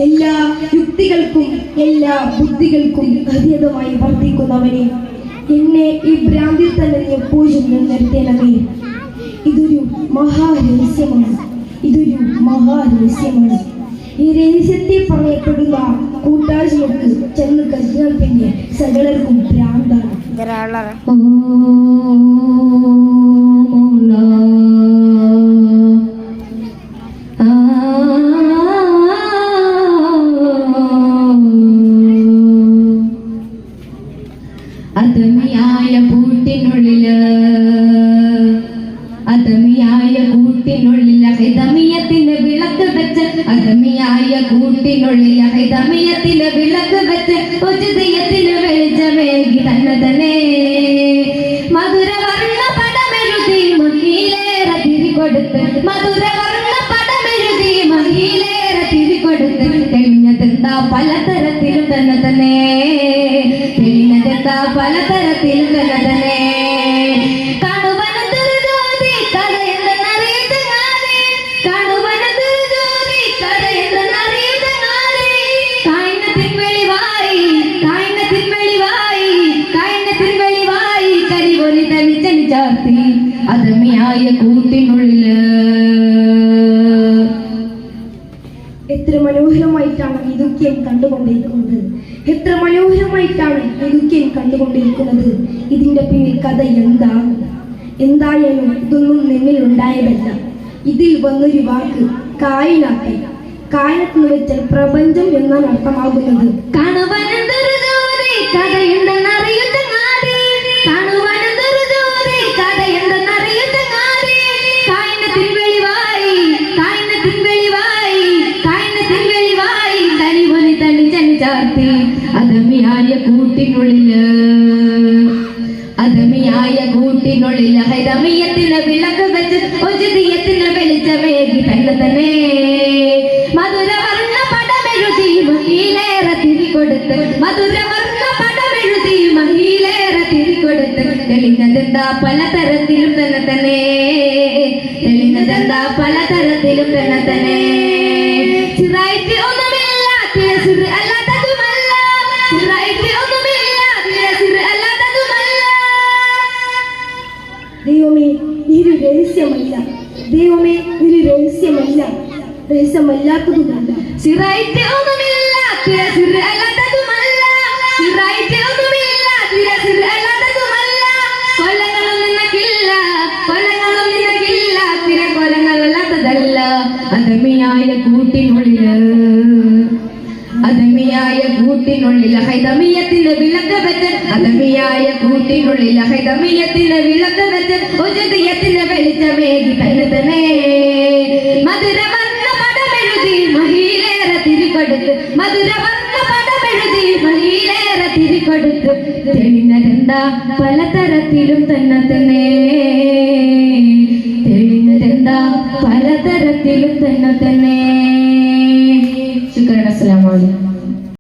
എല്ലാ യുക്തികൾക്കും എല്ലാ ബുദ്ധികൾക്കും അതീതമായി വർദ്ധിക്കുന്നവനെ, എന്നെ ഈ ഭ്രാന്തിൽ തന്നെ നീ എപ്പോഴും നിർത്തേണമേ. ഇതൊരു മഹാരഹസ്യമാണ്, ഇതൊരു മഹാരഹസ്യമാണ്. ഈ രഹസ്യത്തെ പറയപ്പെടുന്ന കൂട്ടായ്മക്ക് ചെന്ന് കഴിഞ്ഞാൽ പിന്നെ സകലർക്കും ഭ്രാന്താണ്. അതമിയായ കൂട്ടിനുള്ളില് ഹിതമിയത്തിന്റെ വിളക്ക് വെച്ച്, അതമിയായ കൂട്ടിനുള്ളില് ഹിതമിയത്തിന്റെ വിളക്ക് വെച്ച്, ഉചിതയത്തിന് വെളിച്ചമേകി തന്നെ തന്നെ മധുരവർണ്ണ പടമെഴുതി മഹിയിലേറെ തിരികൊടുത്ത്, മധുരവർണ്ണ പടമെഴുതി മഹിയിലേറെ തിരികൊടുത്ത്, തെളിഞ്ഞതെന്താ പലതരത്തിലും തന്നെ തന്നെ, തെളിഞ്ഞതെന്താ പലതരത്തിലും തന്നെ തന്നെ. അതമിയായ കൂട്ടിനുള്ളില് എത്ര മനോഹരമായിട്ടാണ് ഇതൊക്കെ കണ്ടുകൊണ്ടിരിക്കുന്നത്, എത്ര മനോഹരമായിട്ടാണ് ഇതൊക്കെ കണ്ടുകൊണ്ടിരിക്കുന്നത്. ഇതിന്റെ പിന്നിൽ കഥ എന്താണ്? എന്തായാലും ഇതൊന്നും നിന്നിൽ ഉണ്ടായതല്ല. ഇതിൽ വന്നൊരു വാക്ക് കായനാക്കി, കായനത്തിന് വെച്ചാൽ പ്രപഞ്ചം എന്നാണ് അർത്ഥമാകുന്നത്. അതമിയായ കൂട്ടിനുള്ളില് ഹൈതമിയത്തിന് വിളക്ക് വെച്ച്, ഉചിതയത്തിന് വെളിച്ചമേകി തന്നെ തന്നെ മധുരവർണ്ണ പടമെഴുതി മഹിയിലേറെ തിരികൊടുത്ത്, മധുരവർണ്ണ പടമെഴുതി മഹിയിലേറെ തിരികൊടുത്ത്, തെളിഞ്ഞതെന്താ പലതരത്തിലും തന്നെ തന്നെ, തെളിഞ്ഞതെന്താ പലതരത്തിലും തന്നെ തന്നെ. ചിറായിട്ട് ഒന്നുമില്ല തിരസിറ് അല്ലാത്തതുമല്ല, ചിറായിട്ട് ഒന്നുമില്ല തിരസിറ് അല്ലാത്തതുമല്ല. ദൈവമേ ഒരു രഹസ്യമല്ല, ദൈവമേ ഒരു രഹസ്യമല്ല, രഹസ്യമല്ലാത്തതുമല്ല. ചിറായിട്ട് ഒന്നുമില്ല തിരസിറ് അല്ലാത്തതുമല്ല, ചിറായിട്ട് ഒന്നുമില്ല തിരസിറ് അല്ലാത്തതുമല്ല. കൊലങ്ങളും നിനക്കില്ല, കൊലങ്ങളും നിനക്കില്ല, തിരക്കൊലങ്ങളല്ലാത്തതല്ല. അതമിയായ കൂട്ടിനുള്ളില്, അതമിയായ കൂട്ടിനുള്ളിൽ ഹൈതമിയത്തിന്റെ വിളക്ക് വെച്ച്, അതമിയായ കൂട്ടിനുള്ളിൽ ഹൈതമിയത്തിന്റെ വിളക്ക് വെച്ച്, ഉചിതയത്തിന് വെളിച്ചമേകി തന്നെ തന്നെ മധുരവർണ്ണ പടമെഴുതി മഹിയിലേറെ തിരികൊടുത്ത്, മധുരവർണ്ണ പടമെഴുതി മഹിയിലേറെ തിരികൊടുത്ത്, തെളിഞ്ഞതെന്താ പലതരത്തിലും തന്നെ തന്നെ, തെളിഞ്ഞതെന്താ പലതരത്തിലും തന്നെ തന്നെ.